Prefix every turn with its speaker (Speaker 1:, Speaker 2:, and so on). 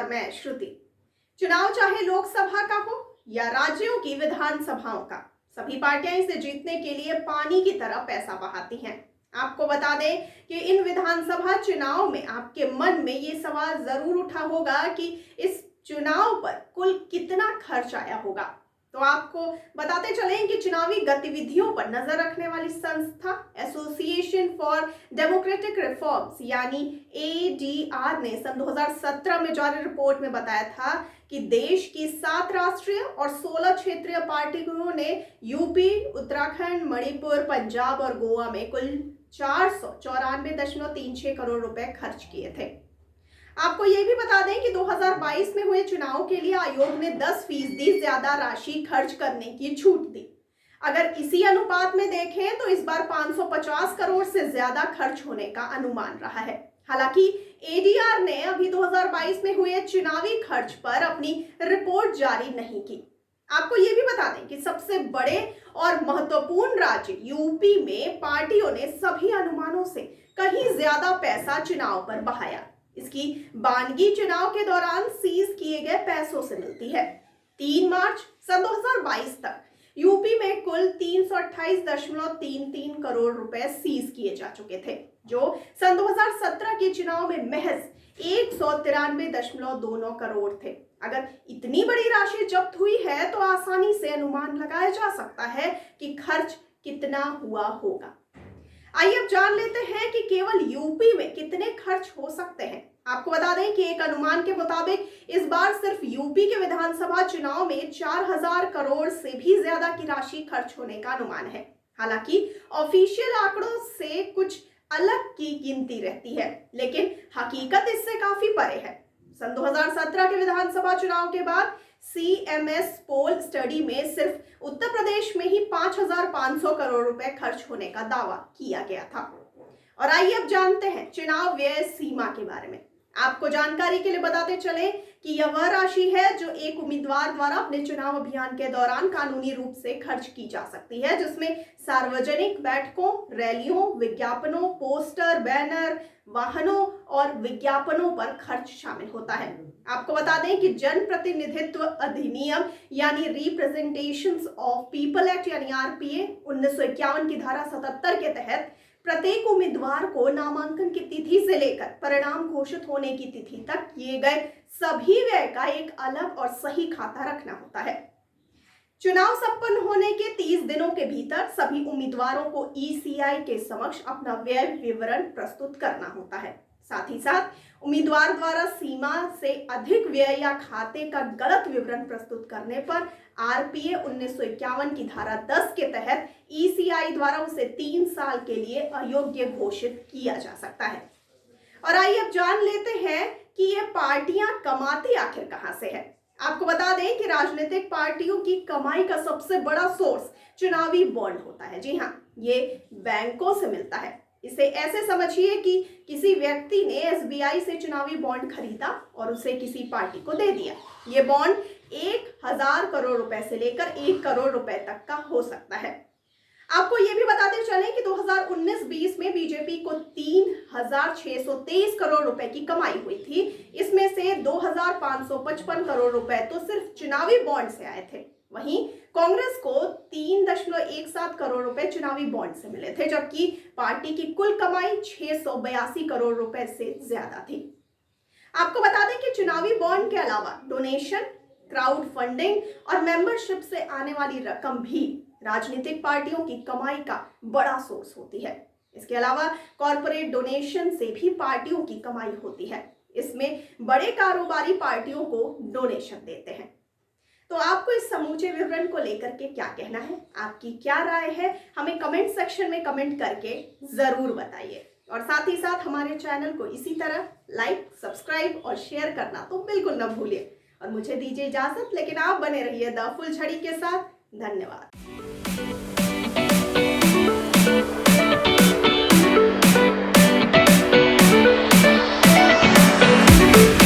Speaker 1: और मैं श्रुति। चुनाव चाहे लोकसभा का हो या राज्यों की विधानसभाओं का, सभी पार्टियां इसे जीतने के लिए पानी की तरह पैसा बहाती हैं। आपको बता दें कि इन विधानसभा चुनाव में आपके मन में ये सवाल जरूर उठा होगा कि इस चुनाव पर कुल कितना खर्च आया होगा। तो आपको बताते चलें कि चुनावी गतिविधियों पर नजर रखने वाली संस्था एसोसिएशन फॉर डेमोक्रेटिक रिफॉर्म्स यानी ADR ने सन 2017 में जारी रिपोर्ट में बताया था कि देश की 7 राष्ट्रीय और 16 क्षेत्रीय पार्टियों ने यूपी, उत्तराखंड, मणिपुर, पंजाब और गोवा में कुल 494.36 करोड़ रुपए खर्च किए थे। आपको ये भी बता दें कि 2022 में हुए चुनाव के लिए आयोग ने 10% ज्यादा राशि खर्च करने की छूट दी। अगर इसी अनुपात में देखें तो इस बार 550 करोड़ से ज्यादा खर्च होने का अनुमान रहा है। हालांकि ADR ने अभी 2022 में हुए चुनावी खर्च पर अपनी रिपोर्ट जारी नहीं की। आपको ये भी बता दें कि सबसे बड़े और महत्वपूर्ण राज्य यूपी में पार्टियों ने सभी अनुमानों से कहीं ज्यादा पैसा चुनाव पर बहाया। इसकी बानगी चुनाव के दौरान सीज किए गए पैसों से मिलती है। 3 मार्च सन 2022 तक यूपी में कुल 328.33 करोड़ रुपए सीज किए जा चुके थे, जो सन 2017 के चुनाव में महज 193.29 करोड़ थे। अगर इतनी बड़ी राशि जब्त हुई है तो आसानी से अनुमान लगाया जा सकता है कि खर्च कितना हुआ होगा। आइए अब जान लेते हैं कि केवल यूपी में कितने खर्च हो सकते हैं। आपको बता दें कि एक अनुमान के मुताबिक इस बार सिर्फ यूपी के विधानसभा चुनाव में 4000 करोड़ से भी ज्यादा की राशि खर्च होने का अनुमान है। हालांकि ऑफिशियल आंकड़ों से कुछ अलग की गिनती रहती है, लेकिन हकीकत इससे काफी परे है। सन 2017 के विधानसभा चुनाव के बाद CMS पोल स्टडी में सिर्फ उत्तर प्रदेश में ही 5500 करोड़ रुपए खर्च होने का दावा किया गया था। और आइए अब जानते हैं चुनाव व्यय सीमा के बारे में। आपको जानकारी के लिए बताते चले कि यह वह राशि है जो एक उम्मीदवार द्वारा अपने चुनाव अभियान के दौरान कानूनी रूप से खर्च की जा सकती है, जिसमें सार्वजनिक बैठकों, रैलियों, विज्ञापनों, पोस्टर, बैनर, वाहनों और विज्ञापनों पर खर्च शामिल होता है। आपको बता दें कि जन प्रतिनिधित्व अधिनियम यानी रिप्रेजेंटेशंस ऑफ पीपल एक्ट यानी RPA 1951 की धारा 77 के तहत प्रत्येक उम्मीदवार को नामांकन की तिथि से लेकर परिणाम घोषित होने की तिथि तक किए गए सभी व्यय का एक अलग और सही खाता रखना होता है। चुनाव संपन्न होने के 30 दिनों के भीतर सभी उम्मीदवारों को ECI के समक्ष अपना व्यय विवरण प्रस्तुत करना होता है। साथ ही साथ उम्मीदवार द्वारा सीमा से अधिक व्यय या खाते का गलत विवरण प्रस्तुत करने पर RPA 1951 की धारा 10 के तहत ECI द्वारा उसे 3 साल के लिए अयोग्य घोषित किया जा सकता है। और आइए अब जान लेते हैं कि ये पार्टियां कमाती आखिर कहां से है। आपको बता दें कि राजनीतिक पार्टियों की कमाई का सबसे बड़ा सोर्स चुनावी बॉन्ड होता है। जी हाँ, ये बैंकों से मिलता है। इसे ऐसे समझिए कि किसी व्यक्ति ने SBI से चुनावी बॉन्ड खरीदा और उसे किसी पार्टी को दे दिया। ये बॉन्ड 1000 करोड़ रुपए से लेकर 1 करोड़ रुपए तक का हो सकता है। आपको ये भी बताते चलें कि 2019-20 में बीजेपी को 3623 करोड़ रुपए की कमाई हुई थी। इसमें से 2555 करोड़ रुपए तो सिर्फ चुनावी बॉन्ड से आए थे। वहीं कांग्रेस को 3.17 करोड़ रुपए चुनावी बॉन्ड से मिले थे, जबकि पार्टी की कुल कमाई 682 करोड़ रुपए से ज्यादा थी। आपको बता दें कि चुनावी बॉन्ड के अलावा डोनेशन, क्राउड फंडिंग और मेंबरशिप से आने वाली रकम भी राजनीतिक पार्टियों की कमाई का बड़ा सोर्स होती है। इसके अलावा कॉर्पोरेट डोनेशन से भी पार्टियों की कमाई होती है। इसमें बड़े कारोबारी पार्टियों को डोनेशन देते हैं। तो आपको इस समूचे विवरण को लेकर के क्या कहना है, आपकी क्या राय है, हमें कमेंट सेक्शन में कमेंट करके जरूर बताइए। और साथ ही साथ हमारे चैनल को इसी तरह लाइक, सब्सक्राइब और शेयर करना तो बिल्कुल न भूलिए। और मुझे दीजिए इजाजत, लेकिन आप बने रहिए द फुल छड़ी के साथ। धन्यवाद।